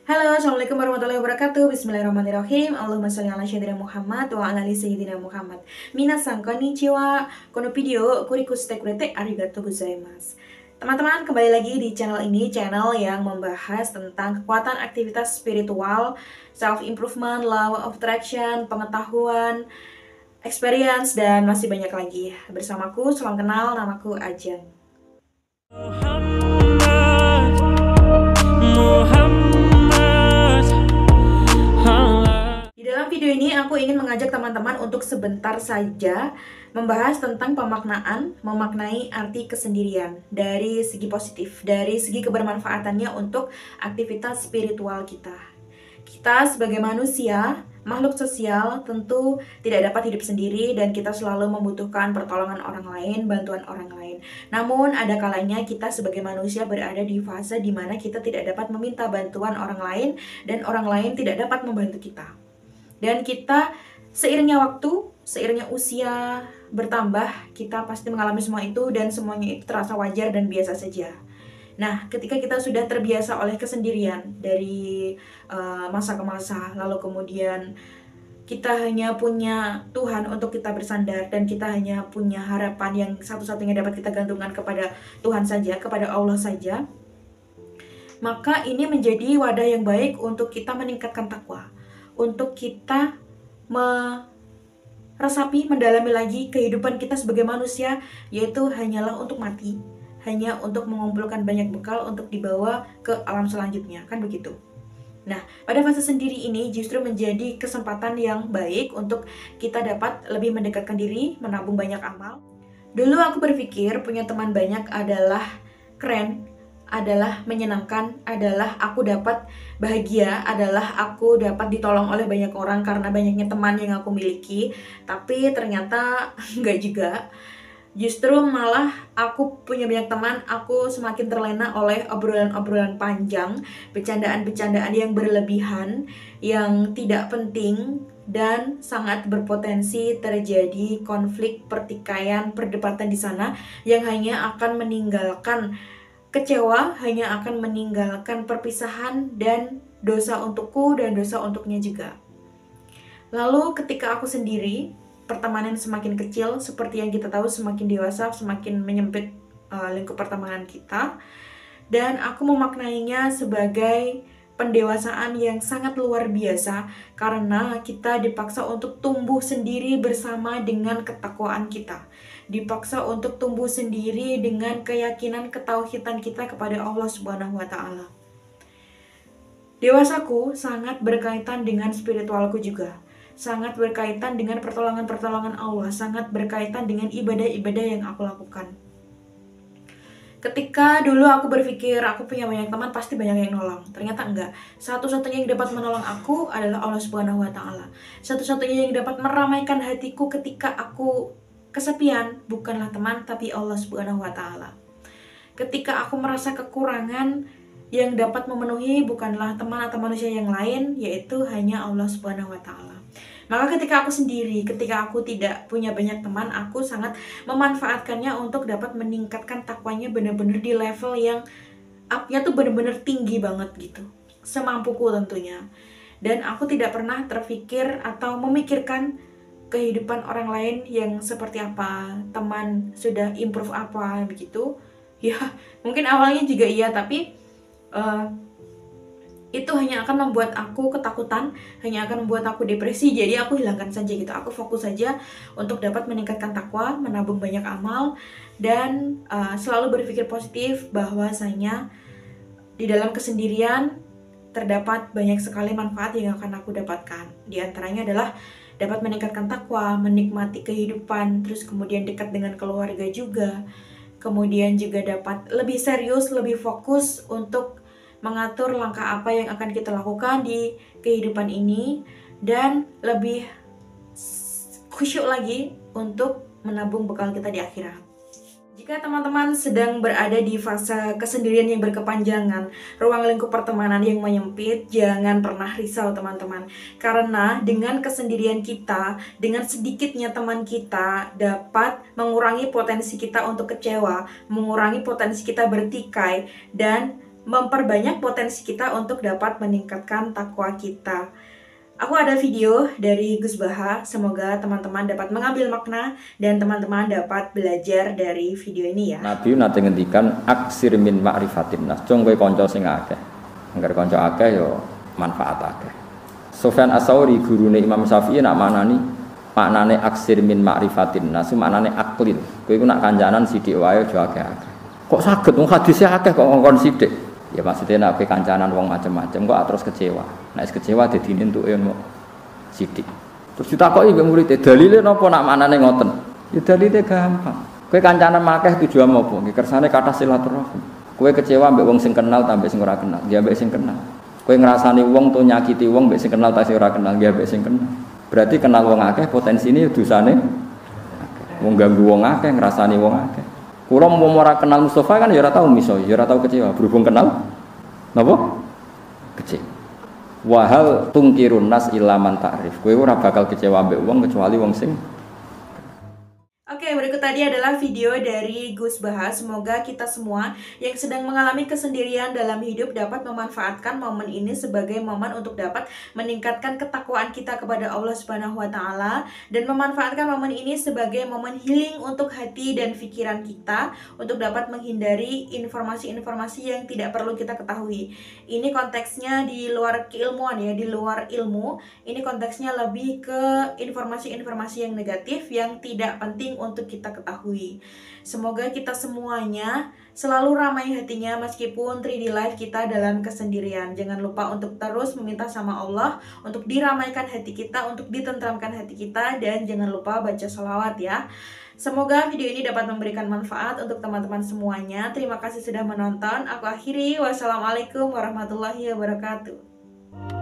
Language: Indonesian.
Halo, assalamualaikum warahmatullahi wabarakatuh. Bismillahirrahmanirrahim. Allahumma sholli ala sayyidina Muhammad wa ala ali sayyidina Muhammad. Minasan konnichiwa. Kono video kuriku shite kurete arigatou gozaimasu. Teman-teman, kembali lagi di channel ini, channel yang membahas tentang kekuatan aktivitas spiritual, self improvement, law of attraction, pengetahuan, experience, dan masih banyak lagi. Bersamaku, salam kenal, namaku Ajeng. Di dalam video ini aku ingin mengajak teman-teman untuk sebentar saja membahas tentang memaknai arti kesendirian dari segi positif, dari segi kebermanfaatannya untuk aktivitas spiritual kita. Kita sebagai manusia, makhluk sosial, tentu tidak dapat hidup sendiri dan kita selalu membutuhkan pertolongan orang lain, bantuan orang lain. Namun ada kalanya kita sebagai manusia berada di fase di mana kita tidak dapat meminta bantuan orang lain dan orang lain tidak dapat membantu kita. Dan kita seiringnya waktu, seiringnya usia bertambah, kita pasti mengalami semua itu dan semuanya itu terasa wajar dan biasa saja. Nah, ketika kita sudah terbiasa oleh kesendirian dari masa ke masa, lalu kemudian kita hanya punya Tuhan untuk kita bersandar dan kita hanya punya harapan yang satu-satunya dapat kita gantungkan kepada Tuhan saja, kepada Allah saja, maka ini menjadi wadah yang baik untuk kita meningkatkan takwa, untuk kita meresapi, mendalami lagi kehidupan kita sebagai manusia, yaitu hanyalah untuk mati, hanya untuk mengumpulkan banyak bekal untuk dibawa ke alam selanjutnya, kan begitu. Nah, pada fase sendiri ini justru menjadi kesempatan yang baik untuk kita dapat lebih mendekatkan diri, menabung banyak amal. Dulu aku berpikir punya teman banyak adalah keren, adalah menyenangkan, adalah aku dapat bahagia, adalah aku dapat ditolong oleh banyak orang karena banyaknya teman yang aku miliki. Tapi ternyata enggak juga. Justru malah aku punya banyak teman, aku semakin terlena oleh obrolan-obrolan panjang, bercandaan-bercandaan yang berlebihan, yang tidak penting, dan sangat berpotensi terjadi konflik, pertikaian, perdebatan di sana yang hanya akan meninggalkan kecewa, hanya akan meninggalkan perpisahan dan dosa untukku dan dosa untuknya juga. Lalu ketika aku sendiri, pertemanan semakin kecil, seperti yang kita tahu semakin dewasa semakin menyempit lingkup pertemanan kita, dan aku memaknainya sebagai pendewasaan yang sangat luar biasa karena kita dipaksa untuk tumbuh sendiri bersama dengan ketakwaan kita, dipaksa untuk tumbuh sendiri dengan keyakinan ketauhidan kita kepada Allah Subhanahu wa Ta'ala. Dewasaku sangat berkaitan dengan spiritualku juga, sangat berkaitan dengan pertolongan-pertolongan Allah, sangat berkaitan dengan ibadah-ibadah yang aku lakukan. Ketika dulu aku berpikir aku punya banyak teman, pasti banyak yang nolong. Ternyata enggak. Satu-satunya yang dapat menolong aku adalah Allah Subhanahu wa Ta'ala. Satu-satunya yang dapat meramaikan hatiku ketika aku kesepian bukanlah teman, tapi Allah Subhanahu wa Ta'ala. Ketika aku merasa kekurangan, yang dapat memenuhi bukanlah teman atau manusia yang lain, yaitu hanya Allah Subhanahu wa Ta'ala. Maka ketika aku sendiri, ketika aku tidak punya banyak teman, aku sangat memanfaatkannya untuk dapat meningkatkan takwanya benar-benar di level yang up-nya tuh benar-benar tinggi banget gitu, semampuku tentunya. Dan aku tidak pernah terpikir atau memikirkan kehidupan orang lain yang seperti apa, teman sudah improve apa begitu. Ya mungkin awalnya juga iya, tapi itu hanya akan membuat aku ketakutan, hanya akan membuat aku depresi. Jadi aku hilangkan saja gitu, aku fokus saja untuk dapat meningkatkan takwa, menabung banyak amal, dan selalu berpikir positif bahwasanya di dalam kesendirian terdapat banyak sekali manfaat yang akan aku dapatkan. Di antaranya adalah dapat meningkatkan takwa, menikmati kehidupan, terus kemudian dekat dengan keluarga juga, kemudian juga dapat lebih serius, lebih fokus untuk mengatur langkah apa yang akan kita lakukan di kehidupan ini, dan lebih khusyuk lagi untuk menabung bekal kita di akhirat. Jika teman-teman sedang berada di fase kesendirian yang berkepanjangan, ruang lingkup pertemanan yang menyempit, jangan pernah risau teman-teman. Karena dengan kesendirian kita, dengan sedikitnya teman kita dapat mengurangi potensi kita untuk kecewa, mengurangi potensi kita bertikai, dan memperbanyak potensi kita untuk dapat meningkatkan takwa kita. Aku ada video dari Gus Baha, semoga teman-teman dapat mengambil makna dan teman-teman dapat belajar dari video ini ya. Nabi nate ngendikan aksir min ma'rifatin nas, cung kowe kanca sing akeh. Angger kanca akeh yo manfaat akeh. Sufyan Ats-Tsauri gurune Imam Syafi'i nak maknane aksir min ma'rifatin nas, maknane aklin. Kowe iku nak kancanan sithik wae aja akeh-akeh. Kok saged wong hadise akeh kok ngongkon sithik. Ya maksudnya nak kowe kancanan wong macam-macam kok terus kecewa. Nek kecewa dadine entuke mau sithik. Terus ditakoki mbek murid, dalile napa nak maknane ngoten? Ya dalile gampang. Kowe kancanan akeh tujuan apa? Nggih kersane kathah silaturahim. Kowe kecewa mbek wong sing kenal ta mbek sing ora kenal? Ya mbek sing kenal. Kowe ngrasani wong to nyakiti wong mbek sing kenal ta sing ora kenal? Ya mbek sing kenal. Berarti kenal wong akeh potensine dosane akeh. Wong ganggu wong akeh, ngrasani wong akeh. Kula mau ora kenal Mustofa kan ya ora tau miso, ya ora tau kecewa. Berhubung kenal napa? Kecewa. Wahal tungkirun nas ilaman ta'rif. Kowe ora bakal kecewa mbek wong kecuali wong sing. Oke, berikut tadi adalah video dari Gus Baha. Semoga kita semua yang sedang mengalami kesendirian dalam hidup dapat memanfaatkan momen ini sebagai momen untuk dapat meningkatkan ketakwaan kita kepada Allah Subhanahu wa taala dan memanfaatkan momen ini sebagai momen healing untuk hati dan pikiran kita untuk dapat menghindari informasi-informasi yang tidak perlu kita ketahui. Ini konteksnya di luar keilmuan ya, di luar ilmu. Ini konteksnya lebih ke informasi-informasi yang negatif yang tidak penting untuk kita ketahui. Semoga kita semuanya selalu ramai hatinya meskipun 3D live kita dalam kesendirian. Jangan lupa untuk terus meminta sama Allah untuk diramaikan hati kita, untuk ditentramkan hati kita, dan jangan lupa baca sholawat ya. Semoga video ini dapat memberikan manfaat untuk teman-teman semuanya. Terima kasih sudah menonton. Aku akhiri. Wassalamualaikum warahmatullahi wabarakatuh.